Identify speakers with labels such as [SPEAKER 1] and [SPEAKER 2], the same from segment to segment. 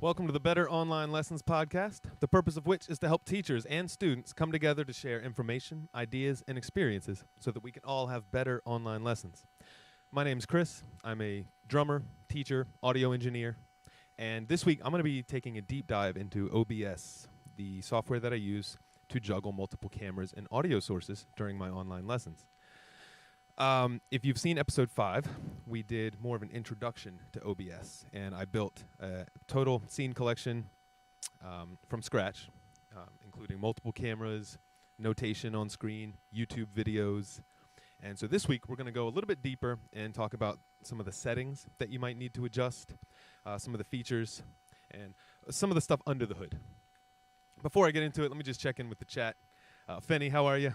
[SPEAKER 1] Welcome to the Better Online Lessons podcast, the purpose of which is to help teachers and students come together to share information, ideas, and experiences so that we can all have better online lessons. My name's Chris. I'm a drummer, teacher, audio engineer, and this week I'm going to be taking a deep dive into OBS, the software that I use to juggle multiple cameras and audio sources during my online lessons. If you've seen episode 5, we did more of an introduction to OBS, and I built a total scene collection from scratch, including multiple cameras, notation on screen, YouTube videos. And so this week we're going to go a little bit deeper and talk about some of the settings that you might need to adjust, some of the features, and some of the stuff under the hood. Before I get into it, let me just check in with the chat. Fenny, how are you?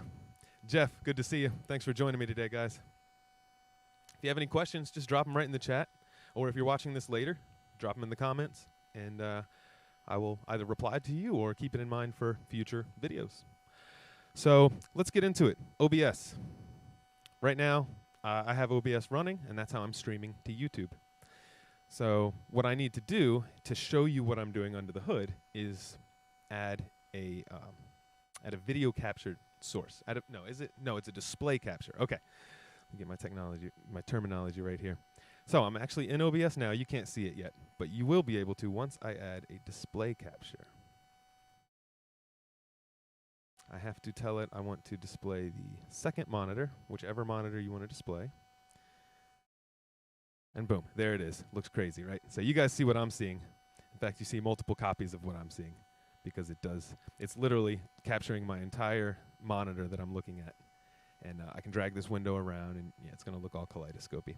[SPEAKER 1] Jeff, good to see you. Thanks for joining me today, guys. If you have any questions, just drop them right in the chat. Or if you're watching this later, drop them in the comments. And I will either reply to you or keep it in mind for future videos. So let's get into it. OBS. Right now, I have OBS running, and that's how I'm streaming to YouTube. So what I need to do to show you what I'm doing under the hood is add a video captured source. It's a display capture. Okay. Let me get my terminology right here. So I'm actually in OBS now. You can't see it yet, but you will be able to once I add a display capture. I have to tell it I want to display the second monitor, whichever monitor you want to display. And boom, there it is. Looks crazy, right? So you guys see what I'm seeing. In fact, you see multiple copies of what I'm seeing, because it's literally capturing my entire monitor that I'm looking at. And I can drag this window around, and yeah, it's going to look all kaleidoscopy.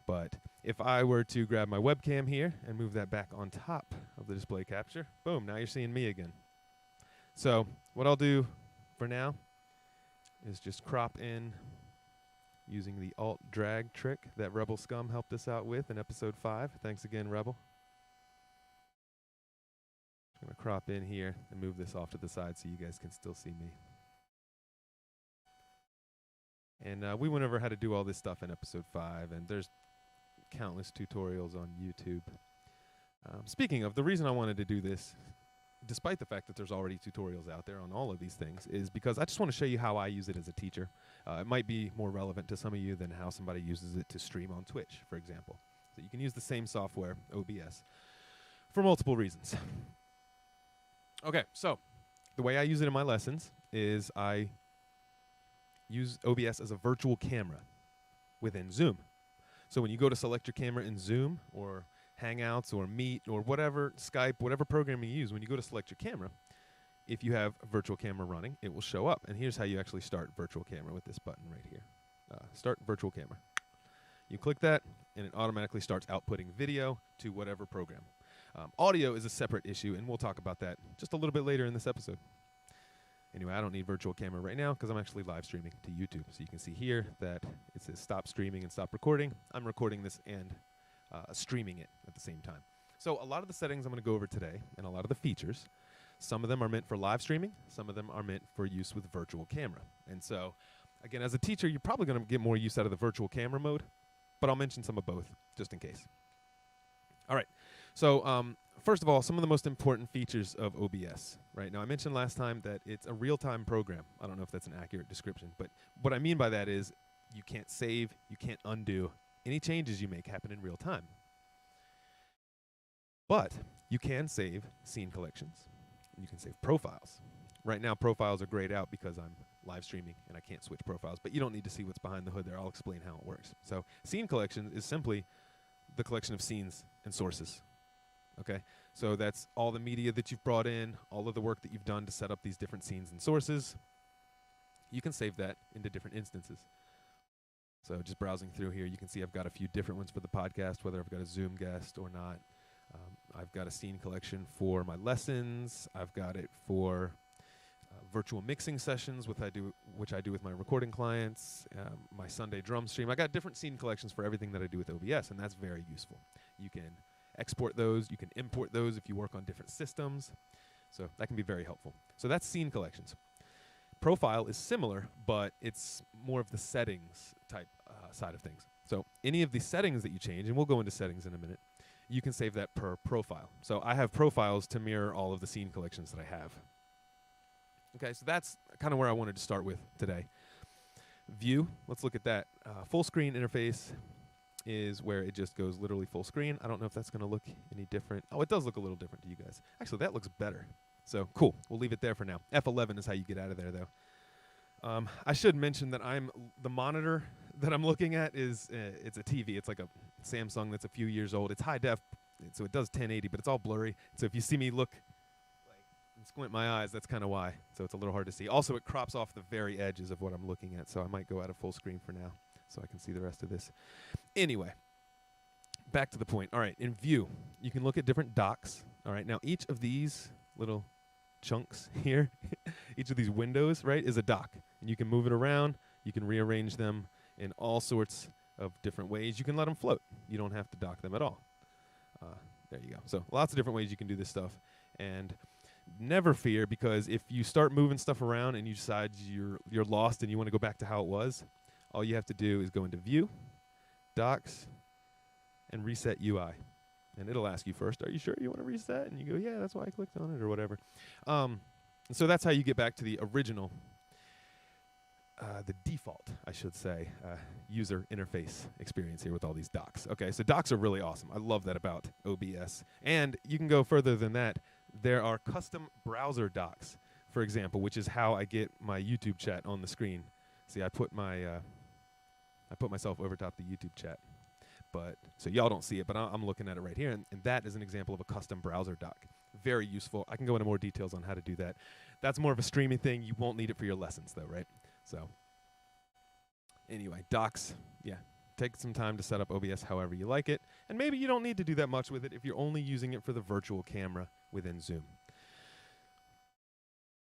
[SPEAKER 1] But if I were to grab my webcam here and move that back on top of the display capture, boom, now you're seeing me again. So what I'll do for now is just crop in using the alt drag trick that Rebel Scum helped us out with in episode 5. Thanks again, Rebel. I'm going to crop in here and move this off to the side so you guys can still see me. And we went over how to do all this stuff in episode 5, and there's countless tutorials on YouTube. Speaking of, the reason I wanted to do this, despite the fact that there's already tutorials out there on all of these things, is because I just want to show you how I use it as a teacher. It might be more relevant to some of you than how somebody uses it to stream on Twitch, for example. So you can use the same software, OBS, for multiple reasons. Okay, so the way I use it in my lessons is I use OBS as a virtual camera within Zoom. So when you go to select your camera in Zoom or Hangouts or Meet or whatever, Skype, whatever program you use, when you go to select your camera, if you have a virtual camera running, it will show up. And here's how you actually start virtual camera with this button right here. Start virtual camera. You click that, and it automatically starts outputting video to whatever program. Audio is a separate issue, and we'll talk about that just a little bit later in this episode. Anyway, I don't need virtual camera right now because I'm actually live streaming to YouTube. So you can see here that it says stop streaming and stop recording. I'm recording this and streaming it at the same time. So a lot of the settings I'm going to go over today and a lot of the features, some of them are meant for live streaming. Some of them are meant for use with virtual camera. And so, again, as a teacher, you're probably going to get more use out of the virtual camera mode, but I'll mention some of both just in case. All right. So first of all, some of the most important features of OBS. Right now, I mentioned last time that it's a real-time program. I don't know if that's an accurate description, but what I mean by that is you can't save, you can't undo. Any changes you make happen in real time. But you can save scene collections. You can save profiles. Right now, profiles are grayed out because I'm live streaming and I can't switch profiles, but you don't need to see what's behind the hood there. I'll explain how it works. So scene collection is simply the collection of scenes and sources. Okay, so that's all the media that you've brought in, all of the work that you've done to set up these different scenes and sources. You can save that into different instances. So just browsing through here, you can see I've got a few different ones for the podcast, whether I've got a Zoom guest or not. I've got a scene collection for my lessons. I've got it for virtual mixing sessions, which I do with my recording clients, my Sunday drum stream. I got different scene collections for everything that I do with OBS, and that's very useful. You can export those. You can import those if you work on different systems. So that can be very helpful. So that's scene collections. Profile is similar, but it's more of the settings type side of things. So any of the settings that you change, and we'll go into settings in a minute, you can save that per profile. So I have profiles to mirror all of the scene collections that I have. Okay, so that's kind of where I wanted to start with today. View, let's look at that. Full screen interface is where it just goes literally full screen. I don't know if that's going to look any different. Oh, it does look a little different to you guys. Actually, that looks better. So cool, we'll leave it there for now. F11 is how you get out of there, though. I should mention that the monitor that I'm looking at is it's a TV. It's like a Samsung that's a few years old. It's high def, so it does 1080, but it's all blurry. So if you see me look and squint my eyes, that's kind of why. So it's a little hard to see. Also, it crops off the very edges of what I'm looking at, so I might go out of full screen for now so I can see the rest of this. Anyway, back to the point. All right, in View, you can look at different docks. All right, now each of these little chunks here, each of these windows, right, is a dock. And you can move it around. You can rearrange them in all sorts of different ways. You can let them float. You don't have to dock them at all. There you go. So lots of different ways you can do this stuff. And never fear, because if you start moving stuff around and you decide you're lost and you want to go back to how it was, all you have to do is go into View, Docks, and Reset UI. And it'll ask you first, are you sure you want to reset? And you go, yeah, that's why I clicked on it, or whatever. And so that's how you get back to the original, the default, I should say, user interface experience here with all these docks. Okay, so docks are really awesome. I love that about OBS. And you can go further than that. There are custom browser docks, for example, which is how I get my YouTube chat on the screen. See, I put myself over top the YouTube chat, but so y'all don't see it, but I'm looking at it right here, and that is an example of a custom browser dock. Very useful. I can go into more details on how to do that. That's more of a streaming thing. You won't need it for your lessons, though, right? So anyway, docks, yeah. Take some time to set up OBS however you like it, and maybe you don't need to do that much with it if you're only using it for the virtual camera within Zoom.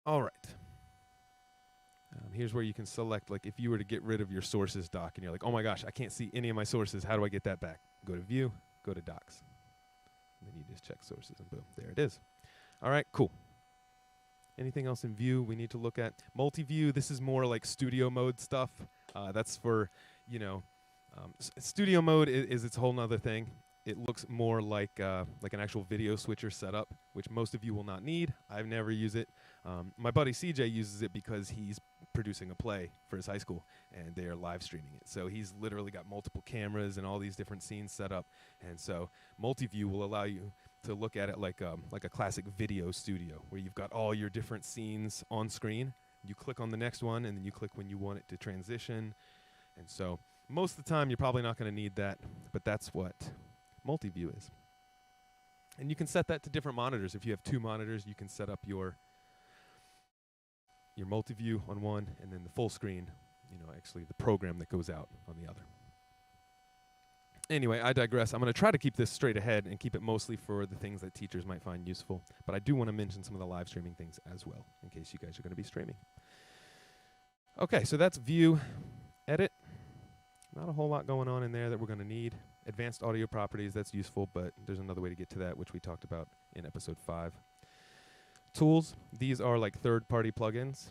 [SPEAKER 1] All right. Here's where you can select, like, if you were to get rid of your sources dock and you're like, oh my gosh, I can't see any of my sources. How do I get that back? Go to View, go to Docks. And then you just check sources and boom, there it is. All right, cool. Anything else in View we need to look at? Multi-view, this is more like studio mode stuff. That's for, studio mode is its whole nother thing. It looks more like an actual video switcher setup, which most of you will not need. I've never used it. My buddy CJ uses it because he's producing a play for his high school, and they are live streaming it. So he's literally got multiple cameras and all these different scenes set up. And so multi-view will allow you to look at it like a classic video studio, where you've got all your different scenes on screen. You click on the next one, and then you click when you want it to transition. And so most of the time, you're probably not going to need that, but that's what multi-view is. And you can set that to different monitors. If you have two monitors, you can set up your multi-view on one, and then the full screen, actually the program that goes out on the other. Anyway, I digress. I'm going to try to keep this straight ahead and keep it mostly for the things that teachers might find useful, but I do want to mention some of the live streaming things as well, in case you guys are going to be streaming. Okay, so that's View, Edit. Not a whole lot going on in there that we're going to need. Advanced audio properties, that's useful, but there's another way to get to that, which we talked about in episode 5. Tools, these are like third-party plugins.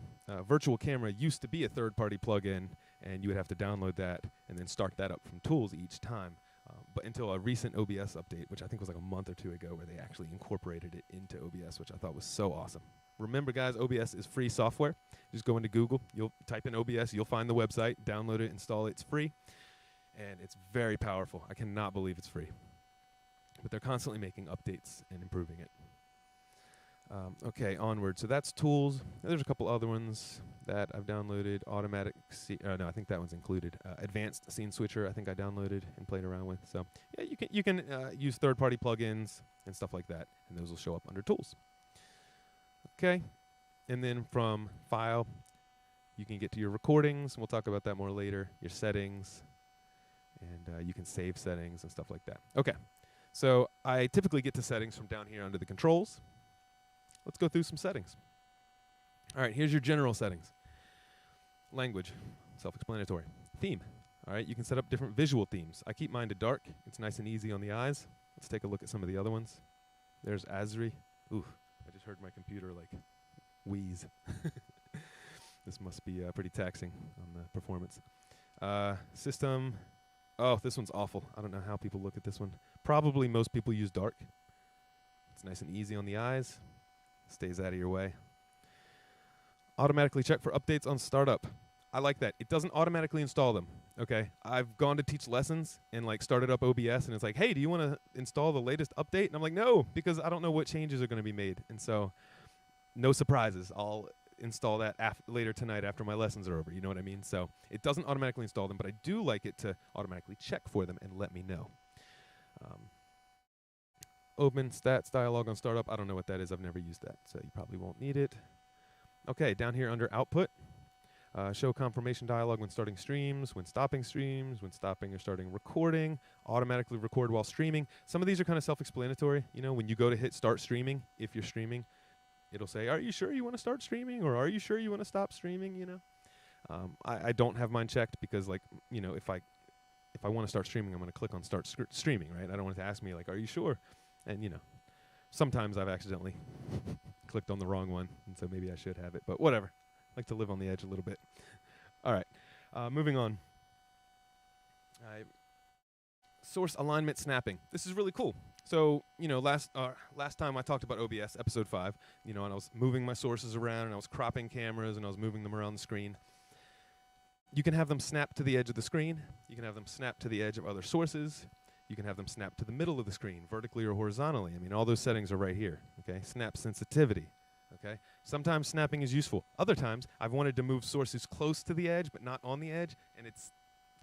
[SPEAKER 1] Virtual Camera used to be a third-party plugin, and you would have to download that and then start that up from Tools each time. But until a recent OBS update, which I think was like a month or two ago, where they actually incorporated it into OBS, which I thought was so awesome. Remember, guys, OBS is free software. Just go into Google, you'll type in OBS, you'll find the website, download it, install it, it's free. And it's very powerful. I cannot believe it's free. But they're constantly making updates and improving it. Okay, onward. So that's Tools. There's a couple other ones that I've downloaded. Automatic, no, I think that one's included. Advanced Scene Switcher, I think I downloaded and played around with. So yeah, you can use third-party plugins and stuff like that, and those will show up under Tools. Okay, and then from File, you can get to your recordings. We'll talk about that more later. Your settings, and you can save settings and stuff like that. Okay, so I typically get to settings from down here under the controls. Let's go through some settings. All right, here's your general settings. Language, self-explanatory. Theme, all right, you can set up different visual themes. I keep mine to dark. It's nice and easy on the eyes. Let's take a look at some of the other ones. There's Asri. Ooh, I just heard my computer like wheeze. This must be pretty taxing on the performance. System, Oh, this one's awful. I don't know how people look at this one. Probably most people use dark. It's nice and easy on the eyes. Stays out of your way. Automatically check for updates on startup. I like that. It doesn't automatically install them. Okay, I've gone to teach lessons and like started up OBS, and it's like, hey, do you want to install the latest update? And I'm like, no, because I don't know what changes are going to be made. And so, no surprises. I'll install that later tonight after my lessons are over. You know what I mean? So it doesn't automatically install them, but I do like it to automatically check for them and let me know. Open stats dialog on startup. I don't know what that is. I've never used that, so you probably won't need it. Okay, down here under output. Show confirmation dialog when starting streams, when stopping or starting recording, automatically record while streaming. Some of these are kind of self-explanatory. You know, when you go to hit start streaming, if you're streaming, it'll say, are you sure you want to start streaming, or are you sure you want to stop streaming, you know? I don't have mine checked because, like, you know, if I want to start streaming, I'm going to click on start streaming, right? I don't want it to ask me, like, are you sure? And, you know, sometimes I've accidentally clicked on the wrong one, and so maybe I should have it, but whatever. I like to live on the edge a little bit. All right, moving on. Source alignment snapping. This is really cool. So, you know, last time I talked about OBS, episode 5, you know, and I was moving my sources around, and I was cropping cameras, and I was moving them around the screen. You can have them snap to the edge of the screen. You can have them snap to the edge of other sources. You can have them snap to the middle of the screen, vertically or horizontally. I mean, all those settings are right here, okay? Snap sensitivity, okay? Sometimes snapping is useful. Other times, I've wanted to move sources close to the edge, but not on the edge, and it's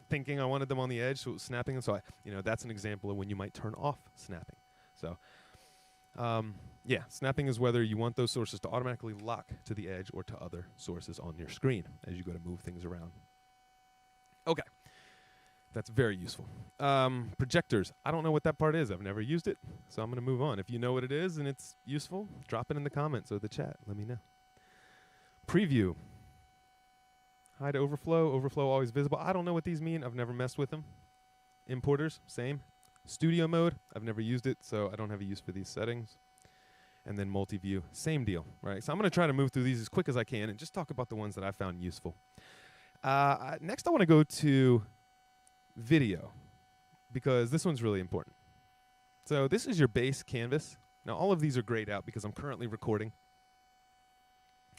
[SPEAKER 1] thinking I wanted them on the edge, so it was snapping. And so, you know, that's an example of when you might turn off snapping. So, yeah, snapping is whether you want those sources to automatically lock to the edge or to other sources on your screen as you go to move things around. Okay. That's very useful. Projectors. I don't know what that part is. I've never used it, so I'm going to move on. If you know what it is and it's useful, drop it in the comments or the chat. Let me know. Preview. Hide overflow. Overflow always visible. I don't know what these mean. I've never messed with them. Importers, same. Studio mode. I've never used it, so I don't have a use for these settings. And then multi-view. Same deal, right? So I'm going to try to move through these as quick as I can and just talk about the ones that I found useful. Next, I want to go to video, because this one's really important. So this is your base canvas. Now all of these are grayed out because I'm currently recording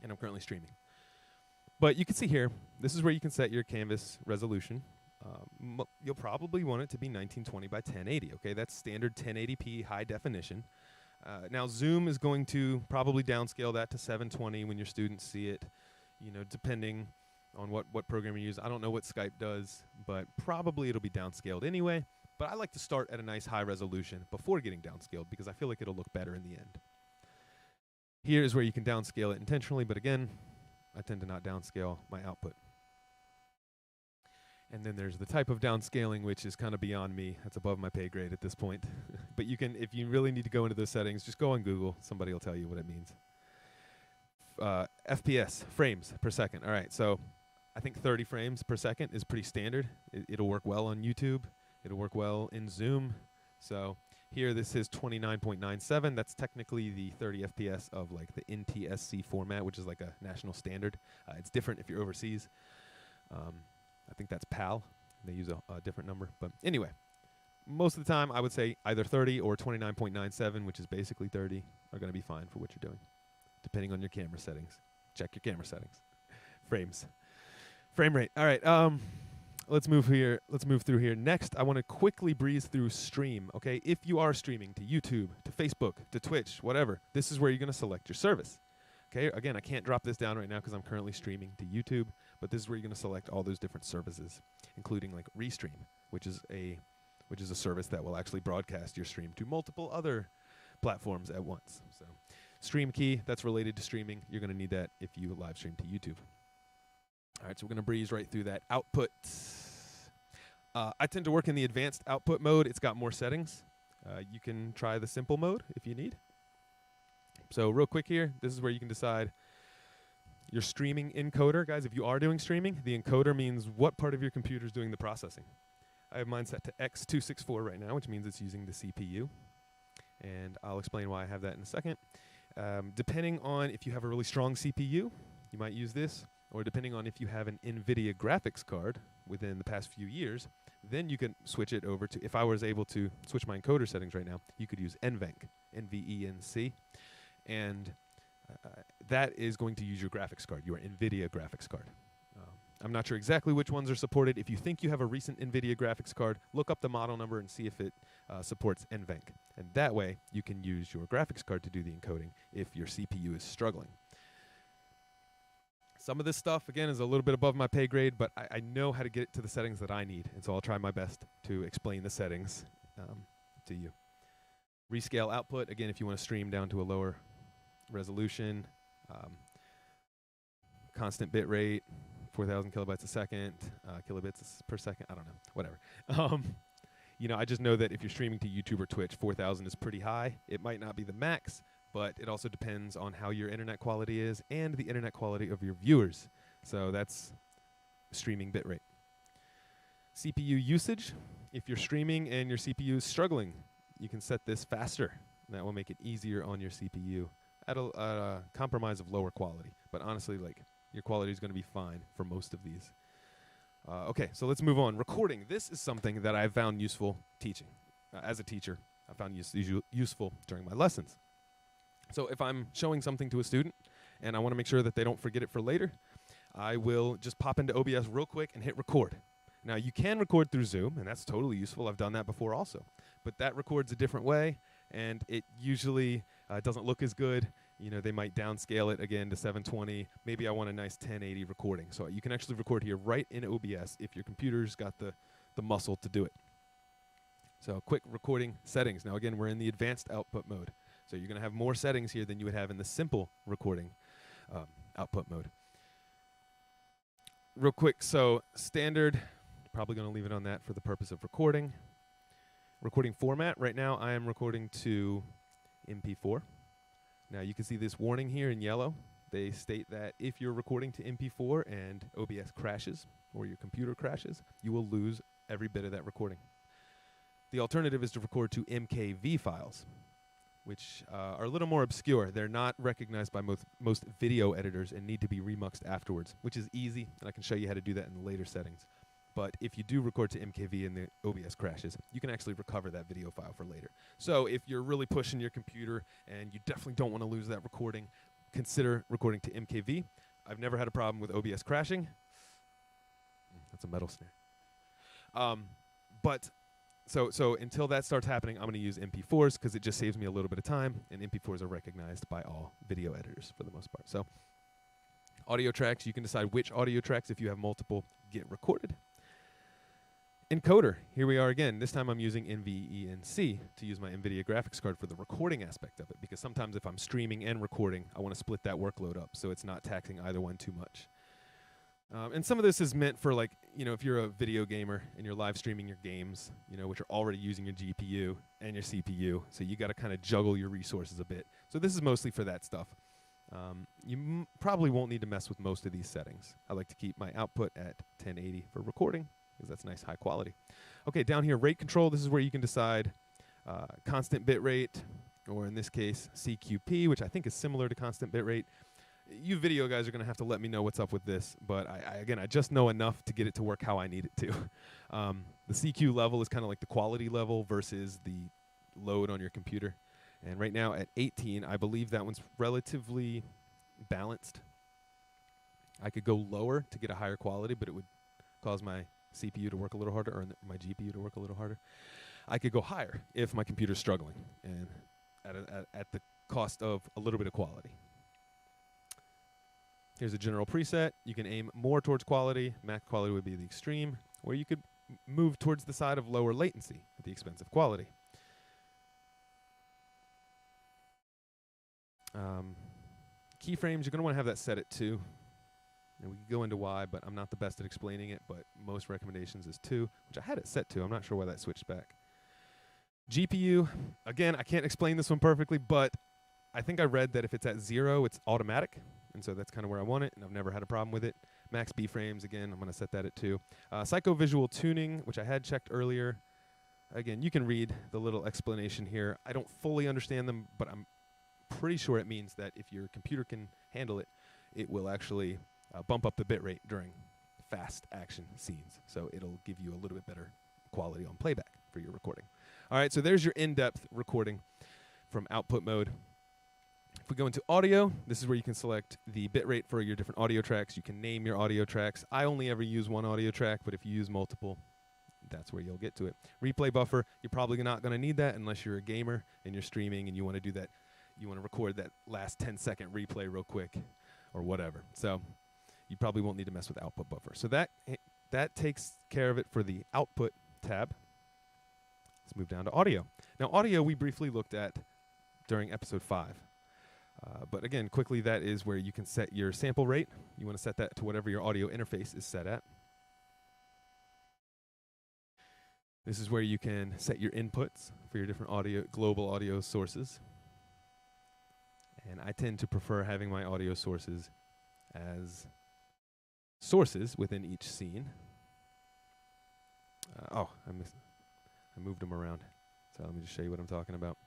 [SPEAKER 1] and I'm currently streaming. But you can see here, this is where you can set your canvas resolution. You'll probably want it to be 1920 by 1080, okay? That's standard 1080p high definition. Now Zoom is going to probably downscale that to 720 when your students see it, you know, depending on what program you use. I don't know what Skype does, but probably it'll be downscaled anyway. But I like to start at a nice high resolution before getting downscaled because I feel like it'll look better in the end. Here is where you can downscale it intentionally, but again, I tend to not downscale my output. And then there's the type of downscaling which is kind of beyond me. That's above my pay grade at this point. But you can, if you really need to go into those settings, just go on Google. Somebody will tell you what it means. FPS, frames per second. All right, so I think 30 frames per second is pretty standard. It'll work well on YouTube. It'll work well in Zoom. So here this is 29.97. That's technically the 30 FPS of like the NTSC format, which is like a national standard. It's different if you're overseas. I think that's PAL. They use a different number. But anyway, most of the time I would say either 30 or 29.97, which is basically 30, are going to be fine for what you're doing, depending on your camera settings. Check your camera settings. Frames. Frame rate. All right. Let's move here. Let's move through here. Next, I want to quickly breeze through stream. Okay, if you are streaming to YouTube, to Facebook, to Twitch, whatever, this is where you're going to select your service. Okay. Again, I can't drop this down right now because I'm currently streaming to YouTube, but this is where you're going to select all those different services, including like Restream, which is a service that will actually broadcast your stream to multiple other platforms at once. So, Stream key, that's related to streaming. You're going to need that if you live stream to YouTube. All right, so we're going to breeze right through that. Output. I tend to work in the advanced output mode. It's got more settings. You can try the simple mode if you need. So real quick here, this is where you can decide your streaming encoder. Guys, if you are doing streaming, the encoder means what part of your computer is doing the processing. I have mine set to X264 right now, which means it's using the CPU. And I'll explain why I have that in a second. Depending on if you have a really strong CPU, you might use this. or depending on if you have an NVIDIA graphics card within the past few years, then you can switch it over to, if I was able to switch my encoder settings right now, you could use NVENC, NVENC, and that is going to use your graphics card, your NVIDIA graphics card. I'm not sure exactly which ones are supported. If you think you have a recent NVIDIA graphics card, look up the model number and see if it supports NVENC. And that way, you can use your graphics card to do the encoding if your CPU is struggling. Some of this stuff, again, is a little bit above my pay grade, but I know how to get it to the settings that I need, and so I'll try my best to explain the settings to you. Rescale output, again, if you want to stream down to a lower resolution. Constant bit rate, 4,000 kilobytes a second, kilobits per second, I don't know, whatever. You know, I just know that if you're streaming to YouTube or Twitch, 4,000 is pretty high. It might not be the max, but it also depends on how your internet quality is and the internet quality of your viewers. So that's streaming bitrate. CPU usage, if you're streaming and your CPU is struggling, you can set this faster. That will make it easier on your CPU at a compromise of lower quality. But honestly, like, your quality is going to be fine for most of these. Okay, so let's move on. Recording. This is something that I've found useful teaching. As a teacher, I found useful during my lessons. So if I'm showing something to a student and I want to make sure that they don't forget it for later, I will just pop into OBS real quick and hit record. Now, you can record through Zoom, and that's totally useful. I've done that before also. But that records a different way, and it usually doesn't look as good. You know, they might downscale it again to 720. Maybe I want a nice 1080 recording. So you can actually record here right in OBS if your computer's got the muscle to do it. So quick recording settings. Now, again, we're in the advanced output mode. So you're going to have more settings here than you would have in the simple recording output mode. Real quick, so standard, probably going to leave it on that for the purpose of recording. Recording format, right now I am recording to MP4. Now you can see this warning here in yellow. They state that if you're recording to MP4 and OBS crashes or your computer crashes, you will lose every bit of that recording. The alternative is to record to MKV files, which are a little more obscure. They're not recognized by most video editors and need to be remuxed afterwards, which is easy, and I can show you how to do that in the later settings. But if you do record to MKV and the OBS crashes, you can actually recover that video file for later. So if you're really pushing your computer and you definitely don't want to lose that recording, consider recording to MKV. I've never had a problem with OBS crashing. That's a metal snare. So until that starts happening, I'm going to use MP4s because it just saves me a little bit of time, and MP4s are recognized by all video editors for the most part. So audio tracks, you can decide which audio tracks, if you have multiple, get recorded. Encoder, here we are again. This time I'm using NVENC to use my NVIDIA graphics card for the recording aspect of it, because sometimes if I'm streaming and recording, I want to split that workload up so it's not taxing either one too much. And some of this is meant for, like, you know, if you're a video gamer and you're live streaming your games, you know, which are already using your GPU and your CPU, so you got to kind of juggle your resources a bit. So this is mostly for that stuff. You probably won't need to mess with most of these settings. I like to keep my output at 1080 for recording, because that's nice high quality. Okay, down here, rate control. This is where you can decide constant bit rate, or in this case, CQP, which I think is similar to constant bit rate. You video guys are going to have to let me know what's up with this, but again, I just know enough to get it to work how I need it to. The CQ level is kind of like the quality level versus the load on your computer. And right now at 18, I believe that one's relatively balanced. I could go lower to get a higher quality, but it would cause my CPU to work a little harder, or my GPU to work a little harder. I could go higher if my computer's struggling, and at the cost of a little bit of quality. Here's a general preset. You can aim more towards quality. Max quality would be the extreme, or you could move towards the side of lower latency at the expense of quality. Keyframes, you're going to want to have that set at 2. And we could go into why, but I'm not the best at explaining it, but most recommendations is 2, which I had it set to. I'm not sure why that switched back. GPU, again, I can't explain this one perfectly, but I think I read that if it's at 0, it's automatic, and so that's kind of where I want it, and I've never had a problem with it. Max B-frames, again, I'm going to set that at 2. Psychovisual tuning, which I had checked earlier. Again, you can read the little explanation here. I don't fully understand them, but I'm pretty sure it means that if your computer can handle it, it will actually bump up the bit rate during fast action scenes. So it'll give you a little bit better quality on playback for your recording. All right, so there's your in-depth recording from output mode. If we go into audio, this is where you can select the bitrate for your different audio tracks. You can name your audio tracks. I only ever use one audio track, but if you use multiple, that's where you'll get to it. Replay buffer, you're probably not going to need that unless you're a gamer and you're streaming and you want to do that. You want to record that last 10-second replay real quick or whatever. So you probably won't need to mess with output buffer. So that takes care of it for the output tab. Let's move down to audio. Now, audio we briefly looked at during episode 5. But again, quickly, that is where you can set your sample rate. You want to set that to whatever your audio interface is set at. This is where you can set your inputs for your different global audio sources. And I tend to prefer having my audio sources as sources within each scene. I moved them around. So let me just show you what I'm talking about.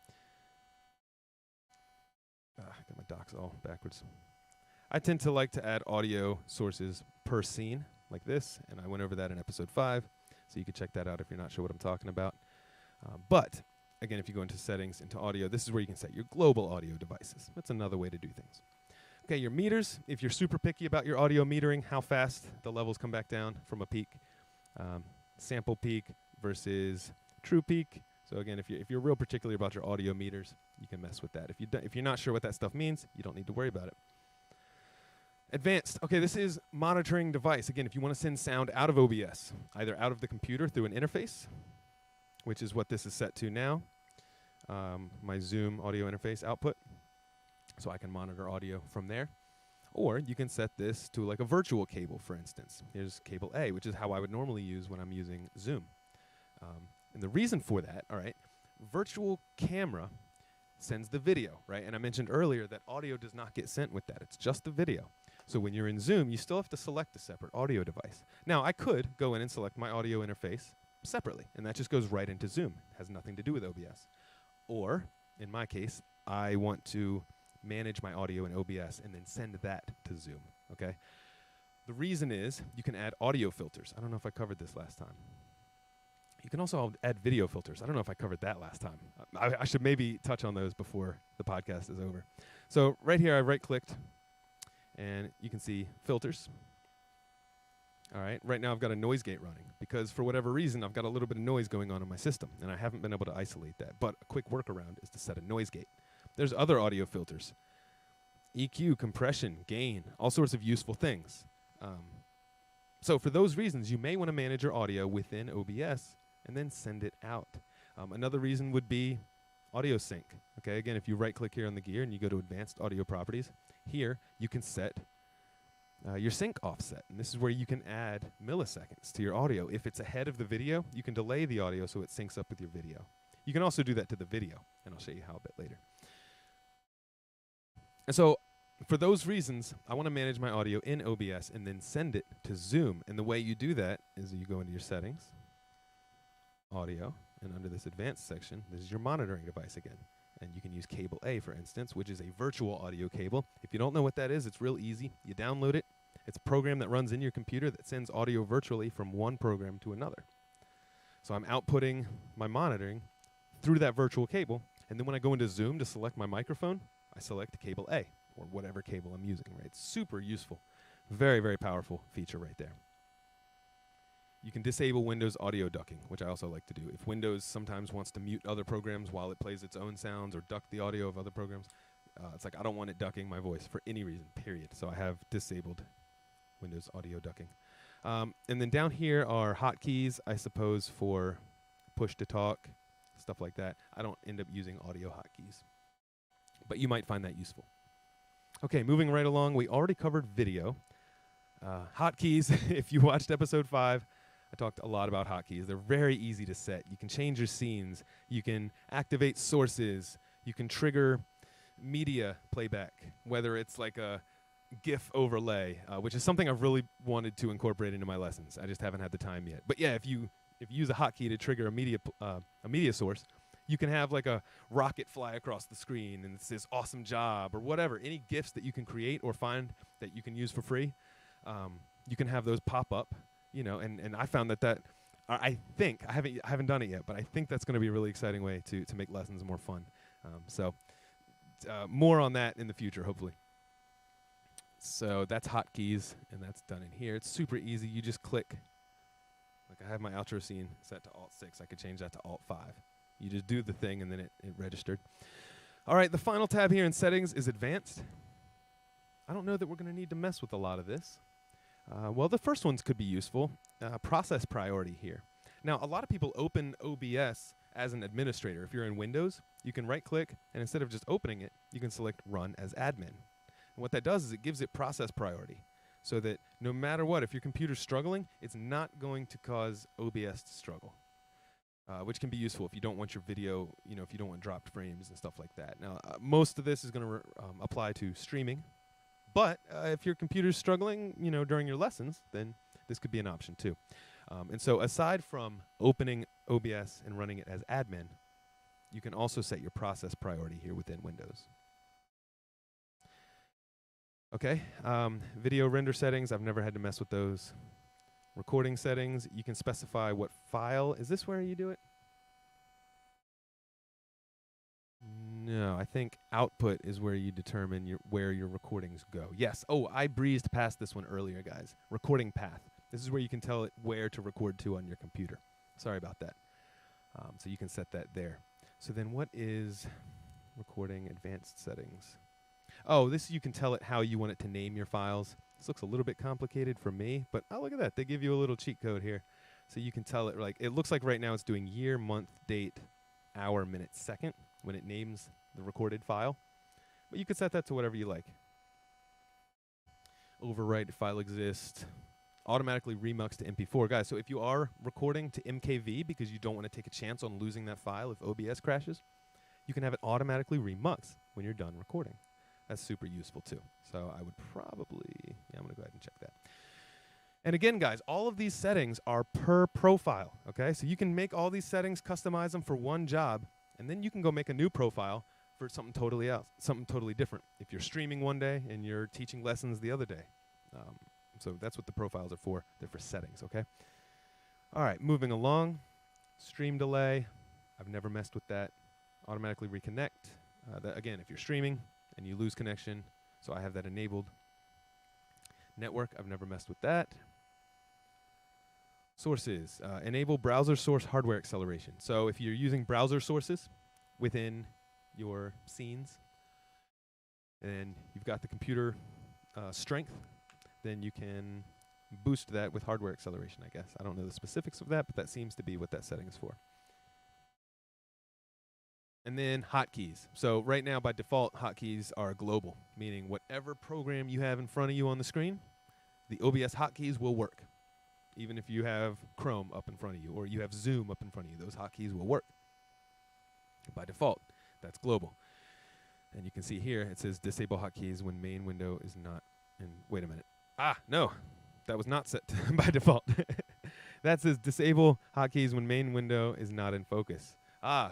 [SPEAKER 1] Got my docs all backwards. I tend to like to add audio sources per scene like this, and I went over that in episode 5, so you can check that out if you're not sure what I'm talking about. But again, if you go into settings, into audio, this is where you can set your global audio devices. That's another way to do things. Okay, your meters, if you're super picky about your audio metering, how fast the levels come back down from a peak, sample peak versus true peak. So again, if you're real particular about your audio meters, you can mess with that. If you're not sure what that stuff means, you don't need to worry about it. Advanced. Okay, this is monitoring device. Again, if you want to send sound out of OBS, either out of the computer through an interface, which is what this is set to now, my Zoom audio interface output, so I can monitor audio from there. Or you can set this to like a virtual cable, for instance. Here's cable A, which is how I would normally use when I'm using Zoom. And the reason for that, all right, virtual camera sends the video, right? And I mentioned earlier that audio does not get sent with that. It's just the video. So when you're in Zoom, you still have to select a separate audio device. Now, I could go in and select my audio interface separately, and that just goes right into Zoom. It has nothing to do with OBS. Or, in my case, I want to manage my audio in OBS and then send that to Zoom, okay? The reason is you can add audio filters. I don't know if I covered this last time. You can also add video filters. I don't know if I covered that last time. I should maybe touch on those before the podcast is over. So right here, I right-clicked, and you can see filters. All right. Right now, I've got a noise gate running because for whatever reason, I've got a little bit of noise going on in my system, and I haven't been able to isolate that. But a quick workaround is to set a noise gate. There's other audio filters. EQ, compression, gain, all sorts of useful things. So for those reasons, you may want to manage your audio within OBS and then send it out. Another reason would be audio sync. Okay, again, if you right-click here on the gear and you go to Advanced Audio Properties, here you can set your sync offset. And this is where you can add milliseconds to your audio. If it's ahead of the video, you can delay the audio so it syncs up with your video. You can also do that to the video, and I'll show you how a bit later. And so for those reasons, I want to manage my audio in OBS and then send it to Zoom. And the way you do that is you go into your settings, audio, and under this advanced section, this is your monitoring device again. And you can use cable A, for instance, which is a virtual audio cable. If you don't know what that is, it's real easy. You download it. It's a program that runs in your computer that sends audio virtually from one program to another. So I'm outputting my monitoring through that virtual cable. And then when I go into Zoom to select my microphone, I select cable A, or whatever cable I'm using, right? It's super useful. Very, very powerful feature right there. You can disable Windows audio ducking, which I also like to do. If Windows sometimes wants to mute other programs while it plays its own sounds or duck the audio of other programs, it's like I don't want it ducking my voice for any reason, period. So I have disabled Windows audio ducking. And then down here are hotkeys, I suppose, for push to talk, stuff like that. I don't end up using audio hotkeys, but you might find that useful. Okay, moving right along, we already covered video. Hotkeys, if you watched episode 5, I talked a lot about hotkeys. They're very easy to set. You can change your scenes. You can activate sources. You can trigger media playback, whether it's like a GIF overlay, which is something I've really wanted to incorporate into my lessons. I just haven't had the time yet. But yeah, if you use a hotkey to trigger a media source, you can have like a rocket fly across the screen and it says awesome job or whatever. Any GIFs that you can create or find that you can use for free, you can have those pop up, you know, and I found that I think I haven't done it yet, but I think that's going to be a really exciting way to make lessons more fun. So more on that in the future, hopefully. So that's hotkeys, and that's done in here. It's super easy. You just click. Like I have my outro scene set to Alt-6. I could change that to Alt-5. You just do the thing, and then it registered. All right, the final tab here in settings is advanced. I don't know that we're going to need to mess with a lot of this. Well, the first ones could be useful. Process priority here. Now, a lot of people open OBS as an administrator. If you're in Windows, you can right-click, and instead of just opening it, you can select Run as Admin. And what that does is it gives it process priority, so that no matter what, if your computer's struggling, it's not going to cause OBS to struggle, which can be useful if you don't want your video, you know, if you don't want dropped frames and stuff like that. Now, most of this is going to apply to streaming, but if your computer's struggling, you know, during your lessons, then this could be an option too. And so aside from opening OBS and running it as admin, you can also set your process priority here within Windows. Okay, video render settings, I've never had to mess with those. Recording settings, you can specify what file. Is this where you do it? No, I think output is where you determine where your recordings go. Yes, oh, I breezed past this one earlier, guys. Recording path. This is where you can tell it where to record to on your computer. Sorry about that. So you can set that there. So then what is recording advanced settings? Oh, this you can tell it how you want it to name your files. This looks a little bit complicated for me, but oh, look at that. They give you a little cheat code here. So you can tell it, like, it looks like right now it's doing year, month, date, hour, minute, second when it names the recorded file. But you can set that to whatever you like. Overwrite file exist. Automatically remux to MP4. Guys, so if you are recording to MKV because you don't want to take a chance on losing that file if OBS crashes, you can have it automatically remux when you're done recording. That's super useful too. So I would probably, yeah, I'm going to go ahead and check that. And again, guys, all of these settings are per profile, okay? So you can make all these settings, customize them for one job, and then you can go make a new profile for something totally else, something totally different. If you're streaming one day and you're teaching lessons the other day. So that's what the profiles are for. They're for settings, okay? All right, moving along. Stream delay. I've never messed with that. Automatically reconnect. That, again, if you're streaming and you lose connection, so I have that enabled. Network, I've never messed with that. Sources, enable browser source hardware acceleration. So if you're using browser sources within your scenes, and you've got the computer strength, then you can boost that with hardware acceleration, I guess. I don't know the specifics of that, but that seems to be what that setting is for. And then hotkeys. So right now, by default, hotkeys are global, meaning whatever program you have in front of you on the screen, the OBS hotkeys will work. Even if you have Chrome up in front of you or you have Zoom up in front of you, those hotkeys will work. By default, that's global. And you can see here, it says disable hotkeys when main window is not in, wait a minute. No, that was not set by default. That says disable hotkeys when main window is not in focus.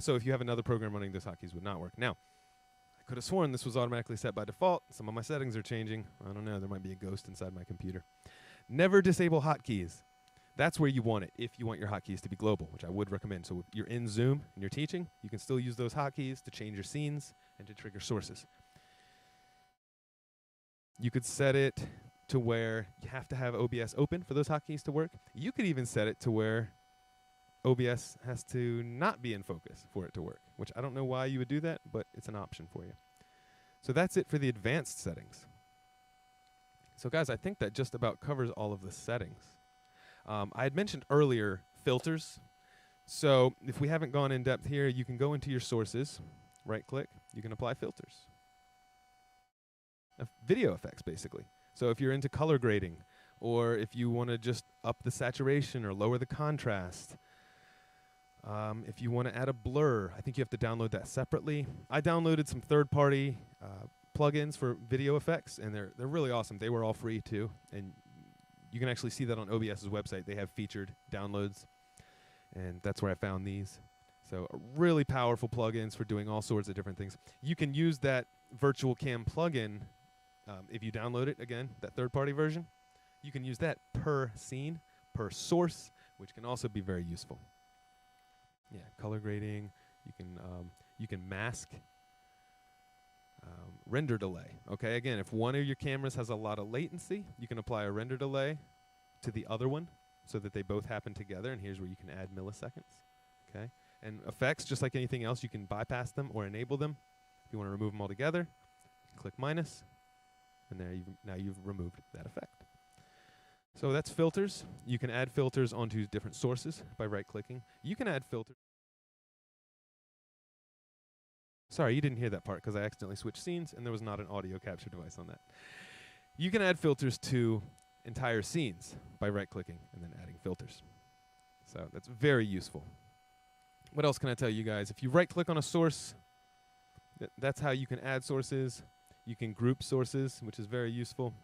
[SPEAKER 1] So if you have another program running, those hotkeys would not work. Now, I could have sworn this was automatically set by default. Some of my settings are changing. I don't know, there might be a ghost inside my computer. Never disable hotkeys. That's where you want it if you want your hotkeys to be global, which I would recommend. So if you're in Zoom and you're teaching, you can still use those hotkeys to change your scenes and to trigger sources. You could set it to where you have to have OBS open for those hotkeys to work. You could even set it to where OBS has to not be in focus for it to work, which I don't know why you would do that, but it's an option for you. So that's it for the advanced settings. So guys, I think that just about covers all of the settings. I had mentioned earlier filters. So if we haven't gone in depth here, you can go into your sources, right click, you can apply filters. Video effects, basically. So if you're into color grading, or if you want to just up the saturation or lower the contrast, if you want to add a blur, I think you have to download that separately. I downloaded some third-party plugins for video effects, and they're really awesome. They were all free too, and you can actually see that on OBS's website. They have featured downloads, and that's where I found these. So really powerful plugins for doing all sorts of different things. You can use that virtual cam plugin if you download it, again, that third-party version. You can use that per scene, per source, which can also be very useful. Yeah, color grading. You can mask. Render delay. Okay, again, if one of your cameras has a lot of latency, you can apply a render delay to the other one so that they both happen together, and here's where you can add milliseconds. Okay, and effects, just like anything else, you can bypass them or enable them. If you want to remove them altogether, click minus, and there now you've removed that effect. So that's filters. You can add filters onto different sources by right-clicking. You can add filters. Sorry, you didn't hear that part because I accidentally switched scenes and there was not an audio capture device on that. You can add filters to entire scenes by right-clicking and then adding filters. So that's very useful. What else can I tell you guys? If you right-click on a source, that's how you can add sources. You can group sources, which is very useful,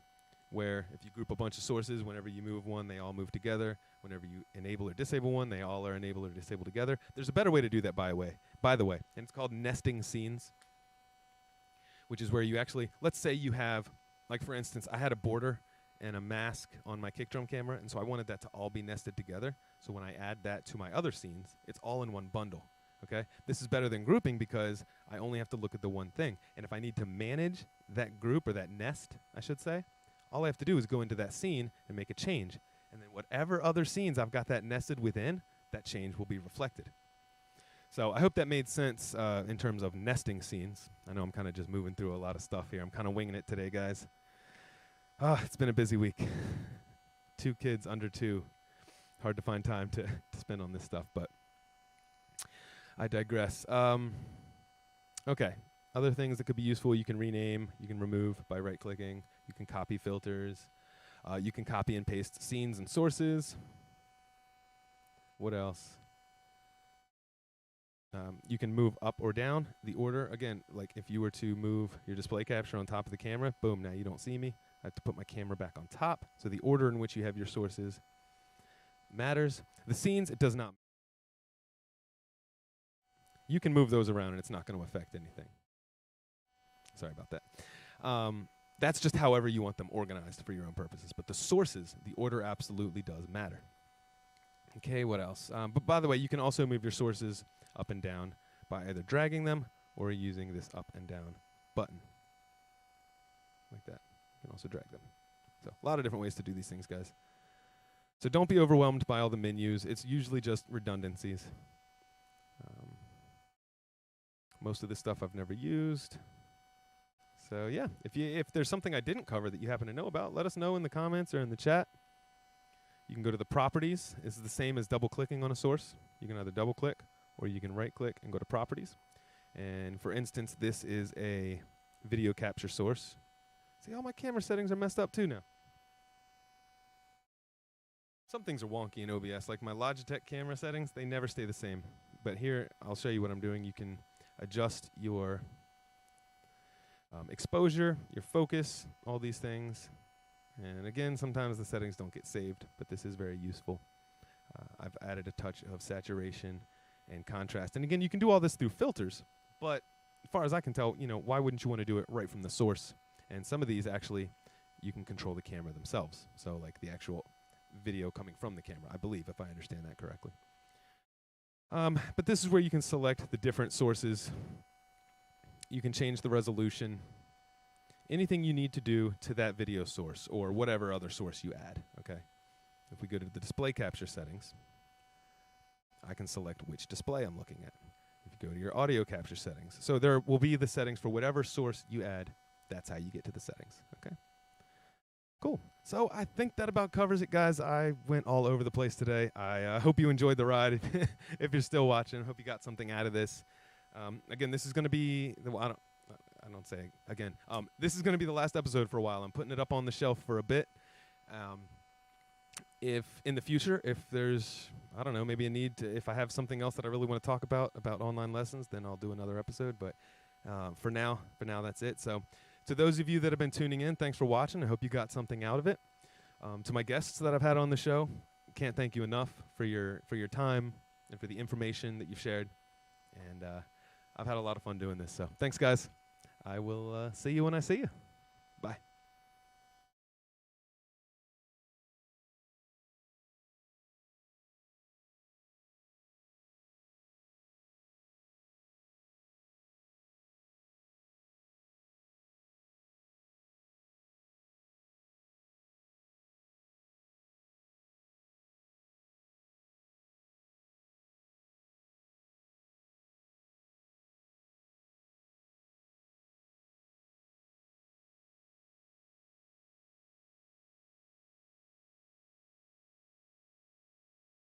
[SPEAKER 1] where if you group a bunch of sources, whenever you move one, they all move together. Whenever you enable or disable one, they all are enabled or disabled together. There's a better way to do that, by the way, and it's called nesting scenes, which is where you actually, let's say you have, like for instance, I had a border and a mask on my kick drum camera, and so I wanted that to all be nested together. So when I add that to my other scenes, it's all in one bundle. Okay? This is better than grouping because I only have to look at the one thing. And if I need to manage that group, or that nest, I should say, all I have to do is go into that scene and make a change. And then whatever other scenes I've got that nested within, that change will be reflected. So I hope that made sense in terms of nesting scenes. I know I'm kind of just moving through a lot of stuff here. I'm kind of winging it today, guys. It's been a busy week. 2 kids under 2. Hard to find time to spend on this stuff, but I digress. Okay, other things that could be useful, you can rename, you can remove by right-clicking, you can copy filters, you can copy and paste scenes and sources. What else? You can move up or down the order. Again, like if you were to move your display capture on top of the camera, boom, now you don't see me. I have to put my camera back on top. So the order in which you have your sources matters. The scenes, it does not. You can move those around and it's not going to affect anything. Sorry about that. That's just however you want them organized for your own purposes. But the sources, the order absolutely does matter. Okay, what else? But by the way, you can also move your sources up and down by either dragging them or using this up and down button. Like that. You can also drag them. So a lot of different ways to do these things, guys. So don't be overwhelmed by all the menus. It's usually just redundancies. Most of this stuff I've never used. So yeah, if there's something I didn't cover that you happen to know about, let us know in the comments or in the chat. You can go to the properties. This is the same as double-clicking on a source. You can either double-click or you can right-click and go to properties. And for instance, this is a video capture source. See, all my camera settings are messed up too now. Some things are wonky in OBS, like my Logitech camera settings, they never stay the same. But here, I'll show you what I'm doing. You can adjust your exposure, your focus, all these things. And again, sometimes the settings don't get saved, but this is very useful. I've added a touch of saturation and contrast. And again, you can do all this through filters, but as far as I can tell, why wouldn't you want to do it right from the source? And some of these actually, you can control the camera themselves. So like the actual video coming from the camera, I believe, if I understand that correctly. But this is where you can select the different sources. You can change the resolution. Anything you need to do to that video source or whatever other source you add, okay? If we go to the display capture settings, I can select which display I'm looking at. If you go to your audio capture settings. So there will be the settings for whatever source you add. That's how you get to the settings, okay? Cool. So I think that about covers it, guys. I went all over the place today. I hope you enjoyed the ride. If you're still watching, I hope you got something out of this. Again, this is going to be, well, I don't say again. This is going to be the last episode for a while. I'm putting it up on the shelf for a bit. If in the future, if there's, I don't know, maybe a need to, if I have something else that I really want to talk about online lessons, then I'll do another episode. But for now, that's it. So to those of you that have been tuning in, thanks for watching. I hope you got something out of it. To my guests that I've had on the show, can't thank you enough for your time and for the information that you've shared. And I've had a lot of fun doing this. So thanks, guys. I will see you when I see you.